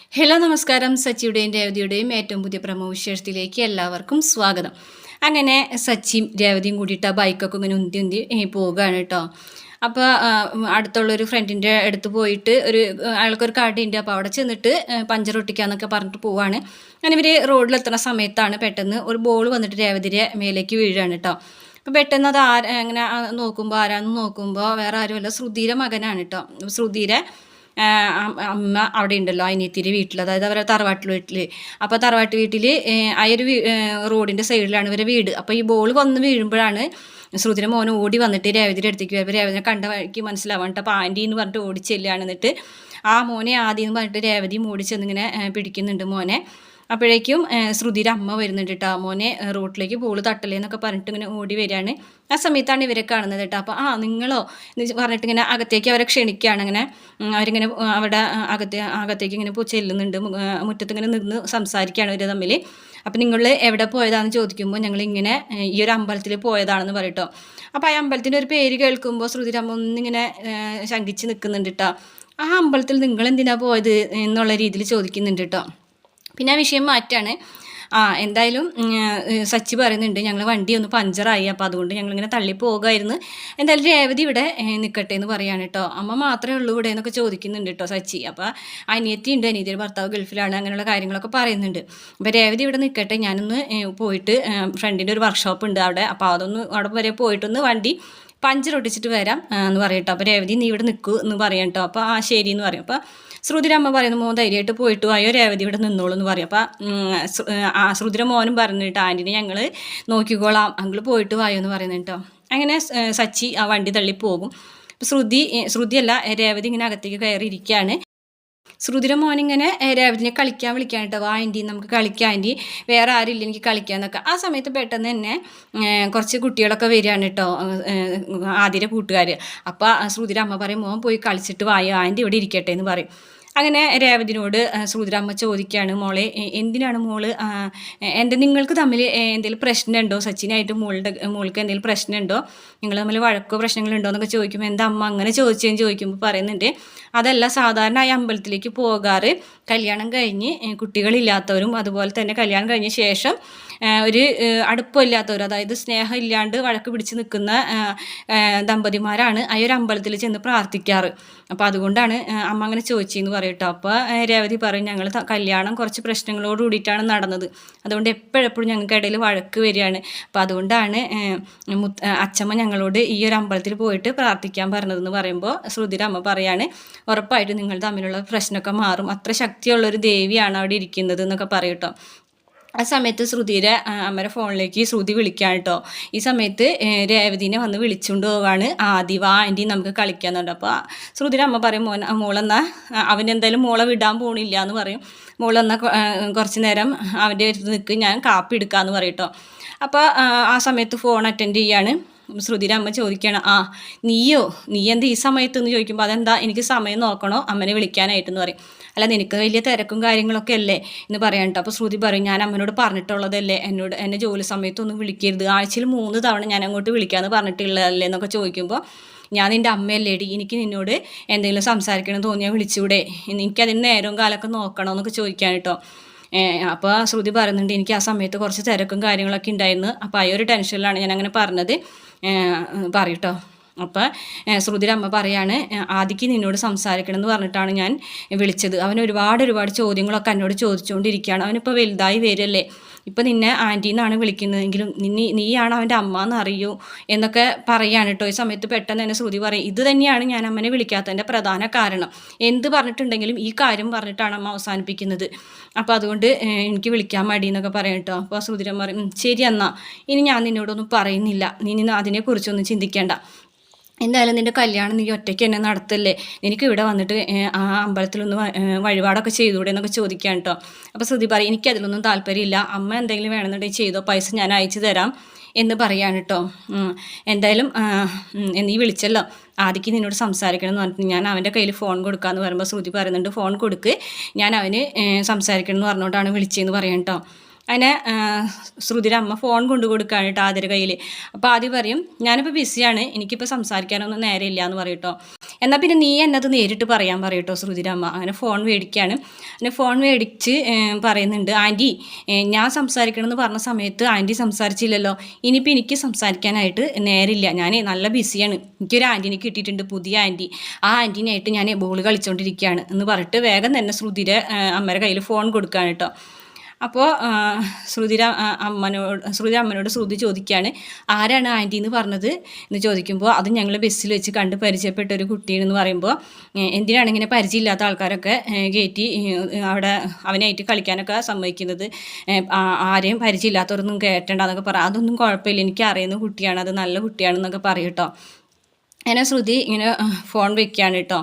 Hello നമസ്കാരം. സച്ചിയുടെയും രേവതിയുടെയും ഏറ്റവും പുതിയ പ്രമോ വിശേഷത്തിലേക്ക് എല്ലാവർക്കും സ്വാഗതം. അങ്ങനെ സച്ചിയും രേവതിയും കൂടിയിട്ട് ആ ബൈക്കൊക്കെ ഇങ്ങനെ ഉന്തി ഉന്തി പോവുകയാണ് കേട്ടോ. അപ്പോൾ അടുത്തുള്ളൊരു ഫ്രണ്ടിൻ്റെ അടുത്ത് പോയിട്ട് അയാൾക്കൊരു കടയുണ്ട്. അപ്പോൾ അവിടെ ചെന്നിട്ട് പഞ്ചർ ഒട്ടിക്കാന്നൊക്കെ പറഞ്ഞിട്ട് പോവാണ്. അങ്ങനെ ഇവർ റോഡിലെത്തുന്ന സമയത്താണ് പെട്ടെന്ന് ഒരു ബോൾ വന്നിട്ട് രേവതിയുടെ മേലേക്ക് വീഴുകയാണ് കേട്ടോ. അപ്പോൾ പെട്ടെന്ന് അത് അങ്ങനെ നോക്കുമ്പോൾ ആരാന്ന് നോക്കുമ്പോൾ വേറെ ആരുമല്ല, ശ്രുതിയുടെ മകനാണ് കേട്ടോ. ശ്രുതിയുടെ അമ്മ അവിടെ ഉണ്ടല്ലോ, അനിയത്തിൻ്റെ വീട്ടിൽ, അതായത് അവരുടെ തറവാട്ടിൽ വീട്ടിൽ. അപ്പോൾ തറവാട്ട് വീട്ടിൽ ആ ഒരു റോഡിൻ്റെ സൈഡിലാണ് ഇവരെ വീട്. അപ്പോൾ ഈ ബോൾ വന്ന് വീഴുമ്പോഴാണ് ശ്രുതിയുടെ മോൻ ഓടി വന്നിട്ട് രേവതിയുടെ അടുത്തേക്ക് വരുമ്പോൾ രേവതിനെ കണ്ട വഴിക്ക് മനസ്സിലാവാണ്ട് അപ്പോൾ ആൻറ്റി എന്ന് പറഞ്ഞിട്ട് ഓടിച്ചെല്ലാണ്. എന്നിട്ട് ആ മോനെ ആദ്യം എന്ന് പറഞ്ഞിട്ട് രേവതി ഓടിച്ചെന്നിങ്ങനെ പിടിക്കുന്നുണ്ട് മോനെ. അപ്പോഴേക്കും ശ്രുതിയുടെ അമ്മ വരുന്നുണ്ട് കേട്ടോ. മോനെ റോട്ടിലേക്ക് ബോൾ തട്ടലേ എന്നൊക്കെ പറഞ്ഞിട്ട് ഇങ്ങനെ ഓടി വരികയാണ്. ആ സമയത്താണ് ഇവരെ കാണുന്നത് കേട്ടോ. അപ്പോൾ നിങ്ങളോ എന്ന് പറഞ്ഞിട്ട് ഇങ്ങനെ അകത്തേക്ക് അവരെ ക്ഷണിക്കുകയാണ്. അങ്ങനെ അവരിങ്ങനെ അവിടെ അകത്തേക്ക് ഇങ്ങനെ ചെല്ലുന്നുണ്ട്. മുറ്റത്ത് ഇങ്ങനെ നിന്ന് സംസാരിക്കുകയാണ് ഇവർ തമ്മിൽ. അപ്പോൾ നിങ്ങൾ എവിടെ പോയതാണെന്ന് ചോദിക്കുമ്പോൾ ഞങ്ങളിങ്ങനെ ഈ ഒരു അമ്പലത്തിൽ പോയതാണെന്ന് പറയട്ടോ. അപ്പോൾ ആ അമ്പലത്തിൻ്റെ ഒരു പേര് കേൾക്കുമ്പോൾ ശ്രുതിയുടെ അമ്മ ഒന്നിങ്ങനെ ശങ്കിച്ച് നിൽക്കുന്നുണ്ട് കേട്ടോ. ആ അമ്പലത്തിൽ നിങ്ങൾ എന്തിനാണ് പോയത് എന്നുള്ള രീതിയിൽ ചോദിക്കുന്നുണ്ട് കേട്ടോ. പിന്നെ ആ വിഷയം മാറ്റാണ്. എന്തായാലും സച്ചി പറയുന്നുണ്ട് ഞങ്ങൾ വണ്ടി ഒന്ന് പഞ്ചറായി, അപ്പോൾ അതുകൊണ്ട് ഞങ്ങളിങ്ങനെ തള്ളി പോകുമായിരുന്നു. എന്തായാലും രേവതി ഇവിടെ നിൽക്കട്ടെ എന്ന് പറയാണ് കേട്ടോ. അമ്മ മാത്രമേ ഉള്ളൂ ഇവിടെ എന്നൊക്കെ ചോദിക്കുന്നുണ്ട് കേട്ടോ സച്ചി. അപ്പോൾ അനിയത്തി ഉണ്ട്, അനിയത്തിയുടെ ഭർത്താവ് ഗൾഫിലാണ്, അങ്ങനെയുള്ള കാര്യങ്ങളൊക്കെ പറയുന്നുണ്ട്. അപ്പോൾ രേവതി ഇവിടെ നിൽക്കട്ടെ, ഞാനൊന്ന് പോയിട്ട് ഫ്രണ്ടിൻ്റെ ഒരു വർക്ക്ഷോപ്പ് ഉണ്ട് അവിടെ, അപ്പോൾ അതൊന്ന് അവിടെ വരെ പോയിട്ടൊന്ന് വണ്ടി പഞ്ചർ ഒട്ടിച്ചിട്ട് വരാം എന്ന് പറയട്ടോ. അപ്പോൾ രേവതി നീ ഇവിടെ നിൽക്കൂ എന്ന് പറയാം കേട്ടോ. അപ്പോൾ ശരി എന്ന് പറയും. അപ്പോൾ ശ്രുതിയുടെ അമ്മ പറയുന്നു മോൻ ധൈര്യമായിട്ട് പോയിട്ട് പോയോ, രേവതി ഇവിടെ നിന്നോളൂ എന്ന് പറയും. അപ്പോൾ ശ്രുതിയുടെ മോനും പറഞ്ഞിട്ട് ആൻറ്റിനെ ഞങ്ങൾ നോക്കിക്കോളാം, അങ്ങൾ പോയിട്ട് വായോ എന്ന് പറയുന്നത് കേട്ടോ. അങ്ങനെ സച്ചി ആ വണ്ടി തള്ളി പോകും. ശ്രുതിയല്ല രേവതി ഇങ്ങനെ അകത്തേക്ക് കയറിയിരിക്കുകയാണ്. ശ്രുതിയുടെ മോനിങ്ങനെ രേവതിനെ കളിക്കാൻ വിളിക്കാൻ കേട്ടോ. വാ ആൻറ്റി നമുക്ക് കളിക്കാം ആൻറ്റി, വേറെ ആരില്ല എനിക്ക് കളിക്കാമെന്നൊക്കെ. ആ സമയത്ത് പെട്ടെന്ന് തന്നെ കുറച്ച് കുട്ടികളൊക്കെ വരികയാണ് കേട്ടോ, ആദ്യയുടെ കൂട്ടുകാർ. അപ്പോൾ ശ്രുതിയുടെ അമ്മ പറയും മോൻ പോയി കളിച്ചിട്ട് വായോ, ആൻറ്റി ഇവിടെ ഇരിക്കട്ടെ എന്ന് പറയും. അങ്ങനെ രേവതിനോട് ശ്രുതിയുടെ അമ്മ ചോദിക്കുകയാണ് മോളെ എന്തിനാണ് മോള് നിങ്ങൾക്ക് തമ്മിൽ എന്തെങ്കിലും പ്രശ്നമുണ്ടോ, സച്ചിനായിട്ട് മോൾക്ക് എന്തെങ്കിലും പ്രശ്നമുണ്ടോ, നിങ്ങൾ തമ്മിൽ വഴക്കോ പ്രശ്നങ്ങളുണ്ടോ എന്നൊക്കെ ചോദിക്കുമ്പോൾ എന്താ അമ്മ അങ്ങനെ ചോദിച്ചതെന്ന് ചോദിക്കുമ്പോൾ പറയുന്നുണ്ട് അതല്ല, സാധാരണ ഈ അമ്പലത്തിലേക്ക് പോകാറ് കല്യാണം കഴിഞ്ഞ് കുട്ടികളില്ലാത്തവരും അതുപോലെ തന്നെ കല്യാണം കഴിഞ്ഞ ശേഷം ഒരു അടുപ്പമില്ലാത്തവർ, അതായത് സ്നേഹം ഇല്ലാണ്ട് വഴക്ക് പിടിച്ച് നിൽക്കുന്ന ദമ്പതിമാരാണ് ആ ഒരു അമ്പലത്തിൽ ചെന്ന് പ്രാർത്ഥിക്കാറ്. അപ്പോൾ അതുകൊണ്ടാണ് അമ്മ അങ്ങനെ ചോദിച്ചെന്ന് പറയും കേട്ടോ. അപ്പോൾ രേവതി പറയും ഞങ്ങൾ കല്യാണം കുറച്ച് പ്രശ്നങ്ങളോട് കൂടിയിട്ടാണ് നടന്നത്, അതുകൊണ്ട് എപ്പോഴെപ്പോഴും ഞങ്ങൾക്ക് ഇടയിൽ വഴക്ക് വരികയാണ്. അപ്പോൾ അതുകൊണ്ടാണ് അച്ചമ്മ ഞങ്ങളോട് ഈ ഒരു അമ്പലത്തിൽ പോയിട്ട് പ്രാർത്ഥിക്കാൻ പറഞ്ഞതെന്ന് പറയുമ്പോൾ ശ്രുതിയുടെ അമ്മ പറയാണ് ഉറപ്പായിട്ടും നിങ്ങൾ തമ്മിലുള്ള പ്രശ്നമൊക്കെ മാറും, അത്ര ശക്തിയുള്ളൊരു ദേവിയാണ് അവിടെ ഇരിക്കുന്നത് എന്നൊക്കെ പറയും കേട്ടോ. ആ സമയത്ത് ശ്രുതിയുടെ അമ്മയുടെ ഫോണിലേക്ക് ശ്രുതി വിളിക്കാൻ കേട്ടോ. ഈ സമയത്ത് രേവതിനെ വന്ന് വിളിച്ചുകൊണ്ട് പോവാണ്. വാ ആൻറ്റി നമുക്ക് കളിക്കാന്നുണ്ട്. അപ്പോൾ ശ്രുതിയുടെ അമ്മ പറയും മോളെന്നാൽ അവനെന്തായാലും മോളെ വിടാൻ പോകണില്ല എന്ന് പറയും. മോളെന്നാൽ കുറച്ച് നേരം അവൻ്റെ അടുത്ത് നിൽക്ക്, ഞാൻ കാപ്പി എടുക്കാമെന്ന് പറയും കേട്ടോ. അപ്പോൾ ആ സമയത്ത് ഫോൺ അറ്റൻഡ് ചെയ്യാണ്. ശ്രുതിയുടെ അമ്മ ചോദിക്കുകയാണ് നീ എന്താ ഈ സമയത്ത് എന്ന് ചോദിക്കുമ്പോൾ അതെന്താ എനിക്ക് സമയം നോക്കണോ അമ്മനെ വിളിക്കാനായിട്ടെന്ന് പറയും. അല്ല നിനക്ക് വലിയ തിരക്കും കാര്യങ്ങളൊക്കെ അല്ലേ എന്ന് പറയാൻ കേട്ടോ. അപ്പോൾ ശ്രുതി പറയും ഞാൻ അമ്മനോട് പറഞ്ഞിട്ടുള്ളതല്ലേ, എന്നെ ജോലി സമയത്തൊന്നും വിളിക്കരുത്, ആഴ്ചയിൽ 3 തവണ ഞാൻ അങ്ങോട്ട് വിളിക്കാമെന്ന് പറഞ്ഞിട്ടുള്ളതല്ലേ എന്നൊക്കെ ചോദിക്കുമ്പോൾ ഞാൻ നിൻ്റെ അമ്മയല്ലേടി, എനിക്ക് നിന്നോട് എന്തെങ്കിലും സംസാരിക്കണം തോന്നിയാൽ വിളിച്ചൂടെ, എനിക്കതിന് നേരവും കാലമൊക്കെ നോക്കണോ എന്നൊക്കെ ചോദിക്കാൻ കേട്ടോ. അപ്പോൾ ശ്രുതി പറയുന്നുണ്ട് എനിക്ക് ആ സമയത്ത് കുറച്ച് തിരക്കും കാര്യങ്ങളൊക്കെ ഉണ്ടായിരുന്നു, അപ്പോൾ ആ ഒരു ടെൻഷനിലാണ് ഞാൻ അങ്ങനെ പറഞ്ഞത് പറയട്ടോ. അപ്പോൾ ശ്രുതിയുടെ അമ്മ പറയാണ് ആദിക്ക് നിന്നോട് സംസാരിക്കണം എന്ന് പറഞ്ഞിട്ടാണ് ഞാൻ വിളിച്ചത്, അവൻ ഒരുപാട് ചോദ്യങ്ങളൊക്കെ എന്നോട് ചോദിച്ചുകൊണ്ടിരിക്കുകയാണ്, അവനിപ്പോൾ വലുതായി വരല്ലേ, ഇപ്പം നിന്നെ ആൻറ്റി എന്നാണ് വിളിക്കുന്നതെങ്കിലും നീയാണ് അവൻ്റെ അമ്മ എന്ന് അറിയൂ എന്നൊക്കെ പറയാണ് കേട്ടോ. ഈ സമയത്ത് പെട്ടെന്ന് തന്നെ ശ്രുതി പറയും ഇത് തന്നെയാണ് ഞാൻ അമ്മനെ വിളിക്കാത്തതിൻ്റെ പ്രധാന കാരണം, എന്ത് പറഞ്ഞിട്ടുണ്ടെങ്കിലും ഈ കാര്യം പറഞ്ഞിട്ടാണ് അമ്മ അവസാനിപ്പിക്കുന്നത്, അപ്പോൾ അതുകൊണ്ട് എനിക്ക് വിളിക്കാൻ മടി എന്നൊക്കെ പറയാം കേട്ടോ. അപ്പോൾ ശ്രുതിയുടെ അമ്മ പറയും ശരി എന്നാൽ ഇനി ഞാൻ നിന്നോടൊന്നും പറയുന്നില്ല, നീ അതിനെക്കുറിച്ചൊന്നും ചിന്തിക്കേണ്ട, എന്തായാലും നിൻ്റെ കല്യാണം നീ ഒറ്റയ്ക്ക് തന്നെ നടത്തല്ലേ, നിനക്ക് ഇവിടെ വന്നിട്ട് ആ അമ്പലത്തിലൊന്ന് വഴിപാടൊക്കെ ചെയ്തുകൂടെ എന്നൊക്കെ ചോദിക്കാൻ കേട്ടോ. അപ്പോൾ ശ്രുതി പറയും എനിക്കതിലൊന്നും താല്പര്യമില്ല, അമ്മ എന്തെങ്കിലും വേണമെന്നുണ്ടെങ്കിൽ ചെയ്തോ, പൈസ ഞാൻ അയച്ചു തരാം എന്ന് പറയാണ് കേട്ടോ. എന്തായാലും നീ വിളിച്ചല്ലോ, ആദിക്ക് നിന്നോട് സംസാരിക്കണം എന്ന് പറഞ്ഞിട്ട് ഞാൻ അവൻ്റെ കയ്യിൽ ഫോൺ കൊടുക്കാമെന്ന് പറയുമ്പോൾ ശ്രുതി പറയുന്നുണ്ട് ഫോൺ കൊടുക്ക്, ഞാൻ അവന് സംസാരിക്കണം എന്ന് പറഞ്ഞുകൊണ്ടാണ് വിളിച്ചതെന്ന് പറയാം കേട്ടോ. അങ്ങനെ ശ്രുതിയുടെ അമ്മ ഫോൺ കൊണ്ടു കൊടുക്കുകയാണ് കേട്ടോ ആദ്യയുടെ കയ്യിൽ. അപ്പോൾ ആദ്യം പറയും ഞാനിപ്പോൾ ബിസിയാണ്, എനിക്കിപ്പോൾ സംസാരിക്കാനൊന്നും നേരമില്ല എന്ന് പറയും കേട്ടോ. എന്നാൽ പിന്നെ നീ എന്നത് നേരിട്ട് പറയാൻ പറയും കേട്ടോ ശ്രുതിയുടെ അമ്മ. അങ്ങനെ ഫോൺ മേടിക്കുകയാണ്. അങ്ങനെ ഫോൺ മേടിച്ച് പറയുന്നുണ്ട്, ആൻറ്റി ഞാൻ സംസാരിക്കണമെന്ന് പറഞ്ഞ സമയത്ത് ആൻറ്റി സംസാരിച്ചില്ലല്ലോ, ഇനിയിപ്പോൾ എനിക്ക് സംസാരിക്കാനായിട്ട് നേരമില്ല, ഞാൻ നല്ല ബിസിയാണ്, എനിക്കൊരു ആൻറ്റീനെ കിട്ടിയിട്ടുണ്ട്, പുതിയ ആൻറ്റി, ആ ആൻറ്റീനായിട്ട് ഞാൻ ബോൾ കളിച്ചുകൊണ്ടിരിക്കുകയാണ് എന്ന് പറഞ്ഞിട്ട് വേഗം തന്നെ ശ്രുതിയുടെ അമ്മയുടെ കയ്യിൽ ഫോൺ കൊടുക്കുകയാണ് കേട്ടോ. അപ്പോൾ ശ്രുതി അമ്മനോട് ശ്രുതി ചോദിക്കുകയാണ്, ആരാണ് ആൻറ്റി എന്ന് പറഞ്ഞത് എന്ന് ചോദിക്കുമ്പോൾ അത് ഞങ്ങൾ ബസ്സിൽ വെച്ച് കണ്ട് പരിചയപ്പെട്ട ഒരു കുട്ടിയെന്ന് പറയുമ്പോൾ എന്തിനാണ് ഇങ്ങനെ പരിചയമില്ലാത്ത ആൾക്കാരൊക്കെ കയറ്റി അവിടെ അവനായിട്ട് കളിക്കാനൊക്കെ സമ്മതിക്കുന്നത്, ആരെയും പരിചയമില്ലാത്തവരൊന്നും കേട്ടണ്ടെന്നൊക്കെ പറ, അതൊന്നും കുഴപ്പമില്ല, എനിക്ക് അറിയുന്ന കുട്ടിയാണ്, അത് നല്ല കുട്ടിയാണെന്നൊക്കെ പറയും കേട്ടോ. അങ്ങനെ ശ്രുതി ഇങ്ങനെ ഫോൺ വെക്കുകയാണ് കേട്ടോ.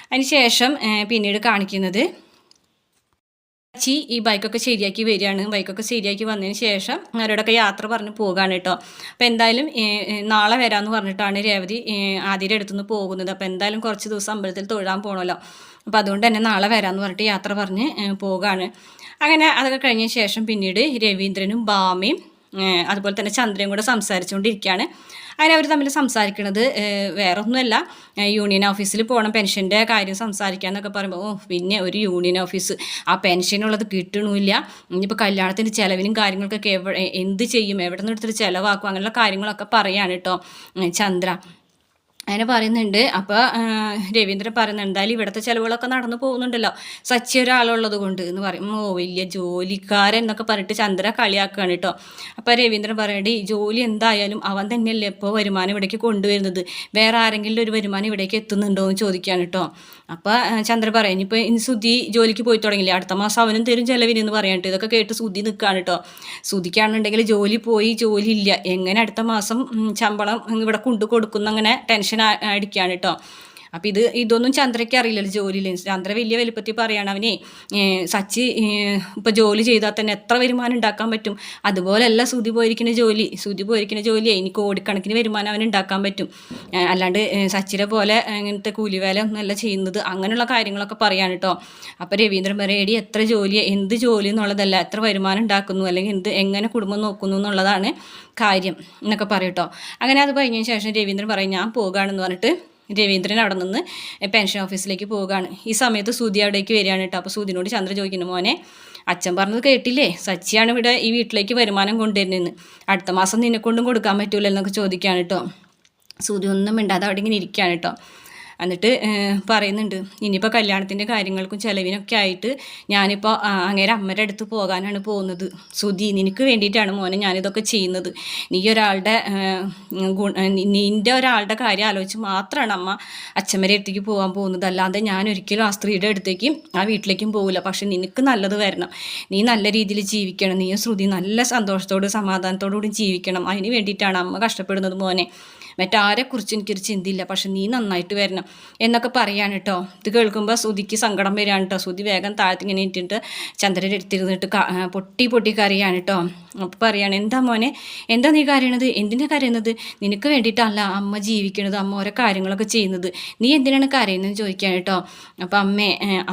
അതിന് ശേഷം പിന്നീട് കാണിക്കുന്നത് സച്ചി ഈ ബൈക്കൊക്കെ ശരിയാക്കി വരികയാണ്. ബൈക്കൊക്കെ ശരിയാക്കി വന്നതിന് ശേഷം അവരോടൊക്കെ യാത്ര പറഞ്ഞ് പോകാണ് കേട്ടോ. അപ്പോൾ എന്തായാലും നാളെ വരാമെന്ന് പറഞ്ഞിട്ടാണ് രേവതി ആദ്യയുടെ അടുത്തുനിന്ന് പോകുന്നത്. അപ്പോൾ എന്തായാലും കുറച്ച് ദിവസം അമ്പലത്തിൽ തൊഴാൻ പോകണമല്ലോ, അപ്പോൾ അതുകൊണ്ട് തന്നെ നാളെ വരാമെന്ന് പറഞ്ഞിട്ട് യാത്ര പറഞ്ഞ് പോകാണ്. അങ്ങനെ അതൊക്കെ കഴിഞ്ഞ ശേഷം പിന്നീട് രവീന്ദ്രനും ഭാമയും അതുപോലെ തന്നെ ചന്ദ്രയും കൂടെ സംസാരിച്ചുകൊണ്ടിരിക്കുകയാണ്. അങ്ങനെ അവർ തമ്മിൽ സംസാരിക്കുന്നത് വേറെ ഒന്നുമല്ല, യൂണിയൻ ഓഫീസിൽ പോകണം, പെൻഷൻ്റെ കാര്യം സംസാരിക്കാമെന്നൊക്കെ പറയുമ്പോൾ പിന്നെ ഒരു യൂണിയൻ ഓഫീസ്, ആ പെൻഷനുള്ളത് കിട്ടണമില്ല, ഇനിയിപ്പോൾ കല്യാണത്തിൻ്റെ ചിലവിനും കാര്യങ്ങൾക്കൊക്കെ എന്ത് ചെയ്യും, എവിടെ നിന്ന് എടുത്തിട്ട് ചിലവാക്കും, അങ്ങനെയുള്ള കാര്യങ്ങളൊക്കെ പറയാണ് കേട്ടോ ചന്ദ്ര. അങ്ങനെ പറയുന്നുണ്ട്. അപ്പോൾ രവീന്ദ്രൻ പറയുന്നത് എന്തായാലും ഇവിടുത്തെ ചിലവുകളൊക്കെ നടന്നു പോകുന്നുണ്ടല്ലോ സച്ചി ഒരാളുള്ളത് കൊണ്ട് എന്ന് പറയും. വലിയ ജോലിക്കാരൻ എന്നൊക്കെ പറഞ്ഞിട്ട് ചന്ദ്ര കളിയാക്കുകയാണ് കേട്ടോ. അപ്പോൾ രവീന്ദ്രൻ പറയേണ്ടി ജോലി എന്തായാലും അവൻ തന്നെയല്ലേ ഇപ്പോൾ വരുമാനം ഇവിടേക്ക് കൊണ്ടുവരുന്നത്, വേറെ ആരെങ്കിലും ഒരു വരുമാനം ഇവിടേക്ക് എത്തുന്നുണ്ടോ എന്ന് ചോദിക്കുകയാണ് കേട്ടോ. അപ്പോൾ ചന്ദ്ര പറയും ഇനിയിപ്പോൾ ഇനി സുധി ജോലിക്ക് പോയി തുടങ്ങില്ലേ, അടുത്ത മാസം അവനും തരും ചിലവിനെന്ന് പറയാനിട്ട്. ഇതൊക്കെ കേട്ട് സുധി നിൽക്കുകയാണ് കേട്ടോ. സുധിക്കാണെന്നുണ്ടെങ്കിൽ ജോലി പോയി, ജോലി ഇല്ല, എങ്ങനെ അടുത്ത മാസം ശമ്പളം ഇവിടെ കൊണ്ടു കൊടുക്കുന്ന അങ്ങനെ ടെൻഷൻ അടിക്കുകയാണ് കേട്ടോ. അപ്പം ഇതൊന്നും ചന്ദ്രയ്ക്ക് അറിയില്ലല്ലോ ജോലിയിൽ. ചന്ദ്ര വലിയ വലുപ്പത്തിൽ പറയുകയാണ് അവനെ സച്ചി ഇപ്പോൾ ജോലി ചെയ്താൽ തന്നെ എത്ര വരുമാനം ഉണ്ടാക്കാൻ പറ്റും, അതുപോലെയല്ല സുധി പോയിരിക്കുന്ന ജോലിയെ ഇനി കോടിക്കണക്കിന് വരുമാനം അവന് ഉണ്ടാക്കാൻ പറ്റും, അല്ലാണ്ട് സച്ചിനെ പോലെ ഇങ്ങനത്തെ കൂലിവേല ഒന്നുമല്ല ചെയ്യുന്നത്, അങ്ങനെയുള്ള കാര്യങ്ങളൊക്കെ പറയാണ് കേട്ടോ. അപ്പോൾ രവീന്ദ്രൻ പറയേടി എത്ര ജോലി, എന്ത് ജോലി എന്നുള്ളതല്ല, എത്ര വരുമാനം ഉണ്ടാക്കുന്നു അല്ലെങ്കിൽ എങ്ങനെ കുടുംബം നോക്കുന്നു എന്നുള്ളതാണ് കാര്യം എന്നൊക്കെ പറയും കേട്ടോ. അങ്ങനെ അത് കഴിഞ്ഞതിന് ശേഷം രവീന്ദ്രൻ പറയും ഞാൻ പോകുകയാണെന്ന് പറഞ്ഞിട്ട് രവീന്ദ്രൻ അവിടെ നിന്ന് പെൻഷൻ ഓഫീസിലേക്ക് പോവുകയാണ്. ഈ സമയത്ത് സുധി അവിടേക്ക് വരികയാണ് കേട്ടോ. അപ്പോൾ സുധിനോട് ചന്ദ്ര ചോദിക്കുന്നു, മോനെ അച്ഛൻ പറഞ്ഞത് കേട്ടില്ലേ, സച്ചിയാണ് ഇവിടെ ഈ വീട്ടിലേക്ക് വരുമാനം കൊണ്ടുവരുന്നതെന്ന്, അടുത്ത മാസം നിന്നെക്കൊണ്ടും കൊടുക്കാൻ പറ്റൂല എന്നൊക്കെ ചോദിക്കുകയാണ് കേട്ടോ. സുധി ഒന്നും മിണ്ടാതെ അവിടെ ഇങ്ങനെ ഇരിക്കുകയാണ് കേട്ടോ. എന്നിട്ട് പറയുന്നുണ്ട് ഇനിയിപ്പോൾ കല്യാണത്തിൻ്റെ കാര്യങ്ങൾക്കും ചിലവിനൊക്കെ ആയിട്ട് ഞാനിപ്പോൾ അങ്ങേരെ അമ്മയുടെ അടുത്ത് പോകാനാണ് പോകുന്നത്. സുധി നിനക്ക് വേണ്ടിയിട്ടാണ് മോനെ ഞാനിതൊക്കെ ചെയ്യുന്നത്, നിൻ്റെ ഒരാളുടെ കാര്യം ആലോചിച്ച് മാത്രമാണ് അമ്മ അച്ഛമ്മയുടെ അടുത്തേക്ക് പോകാൻ പോകുന്നത്, അല്ലാതെ ഞാൻ ഒരിക്കലും ആ സ്ത്രീയുടെ അടുത്തേക്കും ആ വീട്ടിലേക്കും പോകില്ല. പക്ഷെ നിനക്ക് നല്ലത് വരണം, നീ നല്ല രീതിയിൽ ജീവിക്കണം, നീയും ശ്രുതി നല്ല സന്തോഷത്തോടും സമാധാനത്തോടുകൂടി ജീവിക്കണം, അതിന് വേണ്ടിയിട്ടാണ് അമ്മ കഷ്ടപ്പെടുന്നത് മോനെ, മറ്റാരെക്കുറിച്ച് എനിക്കൊരു ചിന്തയില്ല, പക്ഷെ നീ നന്നായിട്ട് വരണം എന്നൊക്കെ പറയാണ് കേട്ടോ. ഇത് കേൾക്കുമ്പോൾ സുധിക്ക് സങ്കടം വരികയാണ് കേട്ടോ. സുധി വേഗം താഴത്ത് ഇങ്ങനെ ഇട്ടിട്ട് ചന്ദ്രൻ്റെ അടുത്തിരുന്നിട്ട് പൊട്ടി കരയാണ് കേട്ടോ. അപ്പോൾ പറയാണ് എന്താ മോനെ, എന്താ നീ കരയണത്, എന്തിനാ കരയുന്നത്, നിനക്ക് വേണ്ടിയിട്ടല്ല അമ്മ ജീവിക്കണത്, അമ്മ ഓരോ കാര്യങ്ങളൊക്കെ ചെയ്യുന്നത്, നീ എന്തിനാണ് കരയുന്നതെന്ന് ചോദിക്കാൻ കേട്ടോ. അപ്പോൾ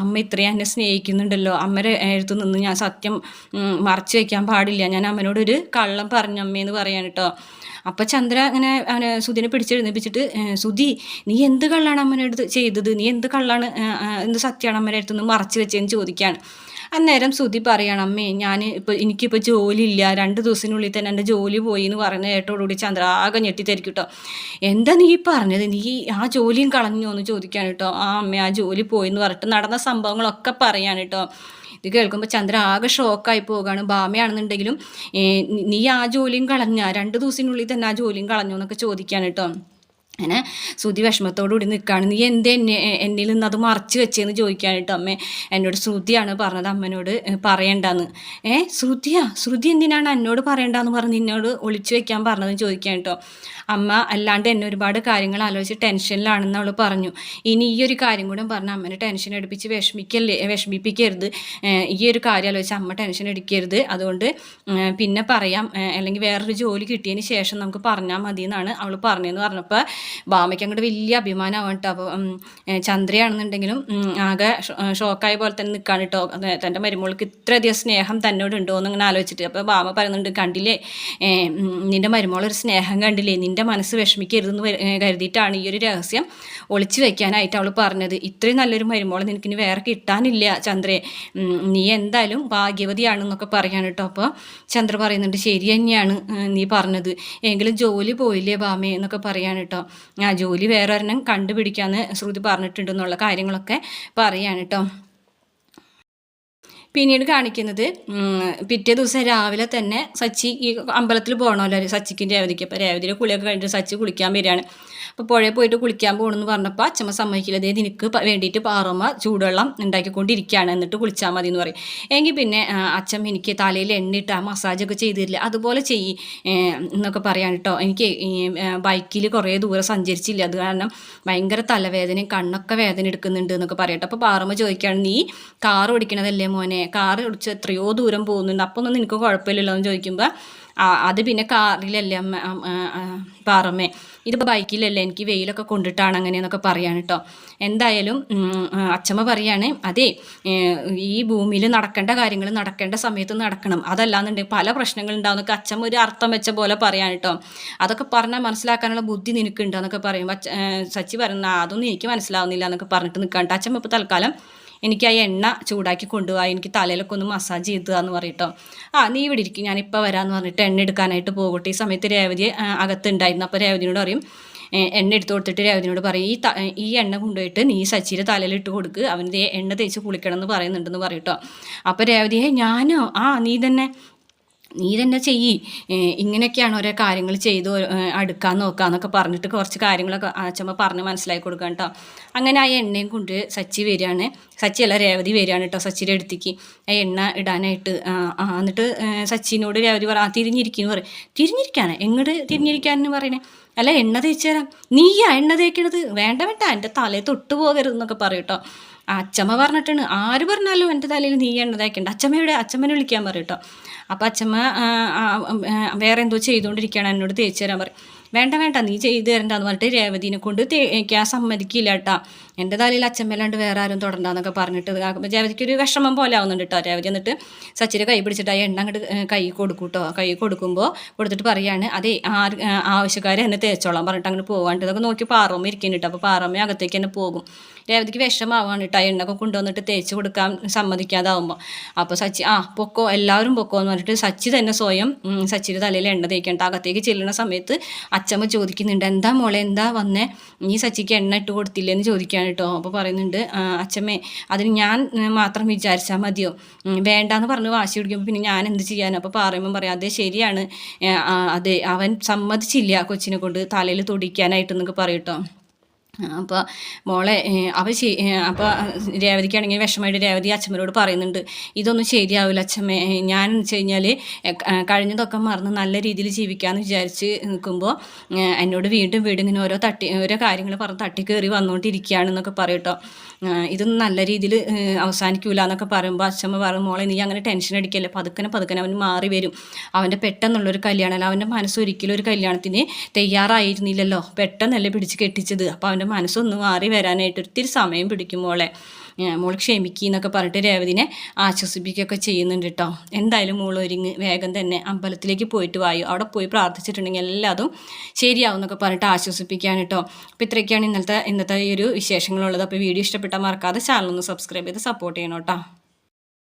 അമ്മ ഇത്രയും എന്നെ സ്നേഹിക്കുന്നുണ്ടല്ലോ, അമ്മയുടെ അടുത്ത് നിന്ന് ഞാൻ സത്യം മറച്ചു വയ്ക്കാൻ പാടില്ല, ഞാൻ അമ്മനോടൊരു കള്ളം പറഞ്ഞു അമ്മയെന്ന് പറയാൻ കേട്ടോ. അപ്പോൾ ചന്ദ്ര അങ്ങനെ സുധിനെ പിടിച്ചെഴുന്നേപ്പിച്ചിട്ട് സുധി നീ എന്ത് കള്ളാണ് അമ്മയുടെ അടുത്ത് ചെയ്തത്, നീ എന്ത് കള്ളാണ് എന്ത് സത്യമാണ് അമ്മയുടെ അടുത്ത് നിന്ന് മറച്ചു വെച്ചതെന്ന് ചോദിക്കുകയാണ്. അന്നേരം സുധി പറയണം അമ്മേ എനിക്കിപ്പോൾ ജോലിയില്ല, 2 ദിവസത്തിനുള്ളിൽ തന്നെ എൻ്റെ ജോലി പോയി എന്ന് പറയുന്ന കേട്ടോടുകൂടി ചന്ദ്ര ആകെ ഞെട്ടിത്തരിക്കും കേട്ടോ. എന്താ നീ പറഞ്ഞത്, നീ ആ ജോലിയും കളഞ്ഞോ എന്ന് ചോദിക്കാൻ കേട്ടോ. ആ അമ്മ ആ ജോലി പോയി എന്ന് പറഞ്ഞിട്ട് നടന്ന സംഭവങ്ങളൊക്കെ പറയാൻ കേട്ടോ. ഇത് കേൾക്കുമ്പോൾ ചന്ദ്ര ആകെ ഷോക്കായി പോവുകയാണ്. ഭാമയാണെന്നുണ്ടെങ്കിലും നീ ആ ജോലിയും കളഞ്ഞ 2 ദിവസത്തിനുള്ളിൽ തന്നെ ആ ജോലിയും കളഞ്ഞോ എന്നൊക്കെ ചോദിക്കാൻ കേട്ടോ. അങ്ങനെ സുധി വിഷമത്തോടുകൂടി നിൽക്കുകയാണ്. നീ എന്തേ എന്നിൽ നിന്ന് അത് മറച്ചു വെച്ചതെന്ന് ചോദിക്കാൻ കേട്ടോ. അമ്മേ എന്നോട് ശ്രുതിയാണ് പറഞ്ഞത് അമ്മനോട് പറയണ്ടെന്ന്. ശ്രുതി എന്തിനാണ് എന്നോട് പറയണ്ടെന്ന് പറഞ്ഞ് നിന്നോട് ഒളിച്ചു വെക്കാൻ പറഞ്ഞതെന്ന് ചോദിക്കാൻ കേട്ടോ. അമ്മ അല്ലാണ്ട് എന്നെ ഒരുപാട് കാര്യങ്ങൾ ആലോചിച്ച് ടെൻഷനിലാണെന്ന് അവൾ പറഞ്ഞു. ഇനി ഈ ഒരു കാര്യം കൂടെ പറഞ്ഞ് അമ്മനെ ടെൻഷൻ അടുപ്പിച്ച് വിഷമിപ്പിക്കരുത്. ഈ ഒരു കാര്യം ആലോചിച്ച് അമ്മ ടെൻഷൻ എടുക്കരുത്, അതുകൊണ്ട് പിന്നെ പറയാം, അല്ലെങ്കിൽ വേറൊരു ജോലി കിട്ടിയതിന് ശേഷം നമുക്ക് പറഞ്ഞാൽ മതി എന്നാണ് അവൾ പറഞ്ഞതെന്ന് പറഞ്ഞപ്പോൾ ഭാമയ്ക്ക് അങ്ങോട്ട് വലിയ അഭിമാനമാവും കേട്ടോ. അപ്പോൾ ചന്ദ്രയാണെന്നുണ്ടെങ്കിലും ആകെ ഷോക്കായ പോലെ തന്നെ നിൽക്കുകയാണ് കേട്ടോ. തൻ്റെ മരുമോൾക്ക് ഇത്രയധികം സ്നേഹം തന്നോട് ഉണ്ടോ എന്നിങ്ങനെ ആലോചിച്ചിട്ട്. അപ്പോൾ ഭാമ പറയുന്നുണ്ട്, കണ്ടില്ലേ നിൻ്റെ മരുമോളൊരു സ്നേഹം കണ്ടില്ലേ, നിൻ്റെ മനസ്സ് വിഷമിക്കരുതെന്ന് കരുതിയിട്ടാണ് ഈ ഒരു രഹസ്യം ഒളിച്ചു വെക്കാനായിട്ട് അവൾ പറഞ്ഞത്. ഇത്രയും നല്ലൊരു മരുമോളെ നിനക്കിനി വേറെ കിട്ടാനില്ല ചന്ദ്രയെ, നീ എന്തായാലും ഭാഗ്യവതിയാണെന്നൊക്കെ പറയാൻ കേട്ടോ. അപ്പോൾ ചന്ദ്ര പറയുന്നുണ്ട്, ശരി തന്നെയാണ് നീ പറഞ്ഞത്, എങ്കിലും ജോലി പോയില്ലേ ഭാമേ എന്നൊക്കെ പറയാൻ കേട്ടോ. ആ ജോലി വേറെ ഒരെണ്ണം കണ്ടുപിടിക്കാമെന്ന് ശ്രുതി പറഞ്ഞിട്ടുണ്ടെന്നുള്ള കാര്യങ്ങളൊക്കെ പറയാൻ കേട്ടോ. പിന്നീട് കാണിക്കുന്നത് പിറ്റേ ദിവസം രാവിലെ തന്നെ സച്ചി ഈ അമ്പലത്തിൽ പോകണമല്ലോ സച്ചിക്കും രേവതിക്ക്. അപ്പോൾ രേവതിയുടെ കുളിയൊക്കെ കഴിഞ്ഞിട്ട് സച്ചി കുളിക്കാൻ വരികയാണ്. അപ്പോൾ പുഴയിൽ പോയിട്ട് കുളിക്കാൻ പോകണമെന്ന് പറഞ്ഞപ്പോൾ അച്ഛമ്മ സമ്മതിക്കില്ല, അതേ നിനക്ക് വേണ്ടിയിട്ട് പാറമ്മ ചൂടുവെള്ളം ഉണ്ടാക്കിക്കൊണ്ടിരിക്കുകയാണ്, എന്നിട്ട് കുളിച്ചാൽ മതി എന്ന് പറയും. എങ്കിൽ പിന്നെ അച്ഛമ്മ എനിക്ക് തലയിൽ എണ്ണിട്ട് ആ മസാജൊക്കെ ചെയ്ത് തരില്ല, അതുപോലെ ചെയ്യ് എന്നൊക്കെ പറയാൻ കേട്ടോ. എനിക്ക് ബൈക്കിൽ കുറേ ദൂരം സഞ്ചരിച്ചില്ല, അത് കാരണം ഭയങ്കര തലവേദനയും കണ്ണൊക്കെ വേദന എടുക്കുന്നുണ്ട് എന്നൊക്കെ പറയട്ടെ. അപ്പോൾ പാറമ്മ ചോദിക്കുകയാണ്, നീ കാർ ഓടിക്കണതല്ലേ മോനെ, കാർ ഓടിച്ച് എത്രയോ ദൂരം പോകുന്നുണ്ട്, അപ്പോൾ ഒന്നും നിനക്ക് കുഴപ്പമില്ലല്ലോ എന്ന് ചോദിക്കുമ്പോൾ അത് പിന്നെ കാറിലല്ലേ പാറമ്മേ, ഇതിപ്പോൾ ബൈക്കിലല്ലേ, എനിക്ക് വെയിലൊക്കെ കൊണ്ടിട്ടാണ് അങ്ങനെയെന്നൊക്കെ പറയാൻ കേട്ടോ. എന്തായാലും അച്ഛമ്മ പറയാണ്, അതെ ഈ ഭൂമിയിൽ നടക്കേണ്ട കാര്യങ്ങൾ നടക്കേണ്ട സമയത്ത് നടക്കണം, അതല്ലാന്നുണ്ടെങ്കിൽ പല പ്രശ്നങ്ങളുണ്ടാവുന്നൊക്കെ അച്ഛമ്മ ഒരു അർത്ഥം വെച്ച പോലെ പറയാൻ കേട്ടോ. അതൊക്കെ പറഞ്ഞാൽ മനസ്സിലാക്കാനുള്ള ബുദ്ധി നിനക്കുണ്ട് എന്നൊക്കെ പറയുമ്പോൾ സച്ചി പറയുന്ന അതൊന്നും എനിക്ക് മനസ്സിലാവുന്നില്ല എന്നൊക്കെ പറഞ്ഞിട്ട് നിൽക്കാണ്ട് അച്ഛമ്മ ഇപ്പോൾ തൽക്കാലം എനിക്ക് ആ എണ്ണ ചൂടാക്കി കൊണ്ടുപോയി എനിക്ക് തലയിലൊക്കെ ഒന്ന് മസാജ് ചെയ്തതാന്ന് പറയട്ടോ. നീ ഇവിടെ ഇരിക്കും, ഞാനിപ്പോൾ വരാമെന്ന് പറഞ്ഞിട്ട് എണ്ണ എടുക്കാനായിട്ട് പോകട്ടെ. ഈ സമയത്ത് രേവതി അകത്തുണ്ടായിരുന്നു. അപ്പോൾ രേവതിനോട് പറയും, എണ്ണ എടുത്ത് കൊടുത്തിട്ട് രേവതിനോട് പറയും, ഈ എണ്ണ കൊണ്ടുപോയിട്ട് നീ സച്ചിയുടെ തലയിൽ ഇട്ട് കൊടുക്ക്, അവന് എണ്ണ തേച്ച് കുളിക്കണം എന്ന് പറയുന്നുണ്ടെന്ന് പറയട്ടോ. അപ്പോൾ രേവതിയെ ഞാനോ നീ തന്നെ ചെയ്യ്, ഇങ്ങനെയൊക്കെയാണ് ഓരോ കാര്യങ്ങൾ ചെയ്ത് അടുക്കാൻ നോക്കാന്നൊക്കെ പറഞ്ഞിട്ട് കുറച്ച് കാര്യങ്ങളൊക്കെ അച്ഛമ്മ പറഞ്ഞ് മനസ്സിലാക്കി കൊടുക്കാം കേട്ടോ. അങ്ങനെ ആ എണ്ണയും കൊണ്ട് സച്ചി വരികയാണ്, സച്ചിയല്ല രേവതി വരികയാണ് കേട്ടോ സച്ചിയുടെ അടുത്തേക്ക് ആ എണ്ണ ഇടാനായിട്ട്. എന്നിട്ട് സച്ചിനോട് രേവതി തിരിഞ്ഞിരിക്കുന്നു പറയും. തിരിഞ്ഞിരിക്കാനാ? എങ്ങോട്ട് തിരിഞ്ഞിരിക്കാനെന്ന് പറയണേ? അല്ല എണ്ണ തേച്ച് തരാം. നീയാ എണ്ണ തേക്കണത്? വേണ്ട എൻ്റെ തലയിൽ തൊട്ട് പോകരുതെന്നൊക്കെ പറയും കേട്ടോ. അച്ഛമ്മ പറഞ്ഞിട്ടാണ്, ആര് പറഞ്ഞാലും എൻ്റെ തലയിൽ നീ എണ്ണ തേക്കണ്ട, അച്ഛമ്മയുടെ അച്ഛമ്മനെ വിളിക്കാൻ പറയും കേട്ടോ. അപ്പോൾ അച്ഛമ്മ വേറെ എന്തോ ചെയ്തുകൊണ്ടിരിക്കുകയാണ്, എന്നോട് തേച്ച് തരാൻ പറയും. വേണ്ട നീ ചെയ്ത് തരണ്ടെന്ന് പറഞ്ഞിട്ട് രേവതിനെ കൊണ്ട് തേക്കാൻ സമ്മതിക്കില്ല കേട്ടോ. എൻ്റെ തലയിൽ അച്ഛമ്മല്ലാണ്ട് വേറെ ആരും തൊടണ്ടെന്നൊക്കെ പറഞ്ഞിട്ട് ആകുമ്പോൾ രേവതിക്കൊരു വിഷമം പോലെ ആവുന്നുണ്ട് കേട്ടോ. രേവതി എന്നിട്ട് സച്ചിയുടെ കൈ പിടിച്ചിട്ട് ആ എണ്ണ അങ്ങോട്ട് കൈ കൊടുക്കും കേട്ടോ. കൈ കൊടുത്തിട്ട് പറയാണ്, അതേ ആവശ്യക്കാരെ എന്നെ തേച്ചോളാം പറഞ്ഞിട്ട് അങ്ങനെ പോകാണ്ട്. ഇതൊക്കെ നോക്കി പാറമ്മ ഇരിക്കുന്നു കേട്ടോ. അപ്പോൾ പാറമ്മ അകത്തേക്ക് തന്നെ പോകും. രേവതിക്ക് വിഷമാവാണ് കേട്ടോ, എണ്ണൊക്കെ കൊണ്ടുവന്നിട്ട് തേച്ച് കൊടുക്കാൻ സമ്മതിക്കാതാവുമ്പോൾ. അപ്പോൾ സച്ചി പൊക്കോ, എല്ലാവരും പൊക്കോ എന്ന് പറഞ്ഞിട്ട് സച്ചി തന്നെ സ്വയം സച്ചിയുടെ തലയിൽ എണ്ണ തേക്കണ്ട. അകത്തേക്ക് ചെല്ലുന്ന സമയത്ത് അച്ഛമ്മ ചോദിക്കുന്നുണ്ട്, എന്താ മോളെ എന്താ വന്നേ, നീ സച്ചിക്ക് എണ്ണ ഇട്ട് കൊടുത്തില്ലേന്ന് ചോദിക്കുകയാണ് കേട്ടോ. അപ്പോൾ പറയുന്നുണ്ട്, അച്ഛമ്മേ അതിന് ഞാൻ മാത്രം വിചാരിച്ചാൽ മതിയോ, വേണ്ടാന്ന് പറഞ്ഞ് വാശി പിടിക്കുമ്പോൾ പിന്നെ ഞാൻ എന്ത് ചെയ്യാനും. അപ്പോൾ പറയുമ്പം പറയാം, അതെ ശരിയാണ്, അതെ അവൻ സമ്മതിച്ചില്ല കൊച്ചിനെ കൊണ്ട് തലയിൽ തൊടിക്കാനായിട്ടെന്നൊക്കെ പറയും കേട്ടോ. അപ്പോൾ മോളെ അപ്പോൾ രേവതിക്കാണെങ്കിൽ വിഷമമായിട്ട് രേവതി അച്ഛമ്മരോട് പറയുന്നുണ്ട്, ഇതൊന്നും ശരിയാവില്ല അച്ഛമ്മ, ഞാൻ എന്ന് വെച്ച് കഴിഞ്ഞാൽ കഴിഞ്ഞതൊക്കെ മറന്ന് നല്ല രീതിയിൽ ജീവിക്കാമെന്ന് വിചാരിച്ച് നിൽക്കുമ്പോൾ എന്നോട് വീണ്ടും ഇങ്ങനെ ഓരോ കാര്യങ്ങൾ പറഞ്ഞ് തട്ടിക്കയറി വന്നുകൊണ്ടിരിക്കുകയാണെന്നൊക്കെ പറയും കേട്ടോ. ഇതൊന്നും നല്ല രീതിയിൽ അവസാനിക്കൂല എന്നൊക്കെ പറയുമ്പോൾ അച്ഛമ്മ പറയും, മോളെ നീ അങ്ങനെ ടെൻഷൻ അടിക്കല്ലേ, പതുക്കനെ അവന് മാറി വരും, അവൻ്റെ പെട്ടെന്നുള്ളൊരു കല്യാണമല്ല, അവൻ്റെ മനസ്സ് ഒരിക്കലും ഒരു കല്യാണത്തിന് തയ്യാറായിരുന്നില്ലല്ലോ, പെട്ടെന്നല്ലേ പിടിച്ച് കെട്ടിച്ചത്, അപ്പോൾ അവൻ്റെ മനസ്സൊന്ന് മാറി വരാനായിട്ട് ഒത്തിരി സമയം പിടിക്കും മോളെ, മോൾ ക്ഷമിക്കുന്നൊക്കെ പറഞ്ഞിട്ട് രേവതിനെ ആശ്വസിപ്പിക്കുകയൊക്കെ ചെയ്യുന്നുണ്ട് കേട്ടോ. എന്തായാലും മോൾ ഒരുങ്ങ് വേഗം തന്നെ അമ്പലത്തിലേക്ക് പോയിട്ട് വായു, അവിടെ പോയി പ്രാർത്ഥിച്ചിട്ടുണ്ടെങ്കിൽ എല്ലാതും ശരിയാവും എന്നൊക്കെ പറഞ്ഞിട്ട് ആശ്വസിപ്പിക്കുകയാണ് കേട്ടോ. അപ്പോൾ ഇത്രയൊക്കെയാണ് ഇന്നത്തെ ഈ ഒരു വിശേഷങ്ങളുള്ളത്. അപ്പോൾ വീഡിയോ ഇഷ്ടപ്പെട്ടാൽ മറക്കാതെ ചാനൽ ഒന്ന് സബ്സ്ക്രൈബ് ചെയ്ത് സപ്പോർട്ട് ചെയ്യണം കേട്ടോ.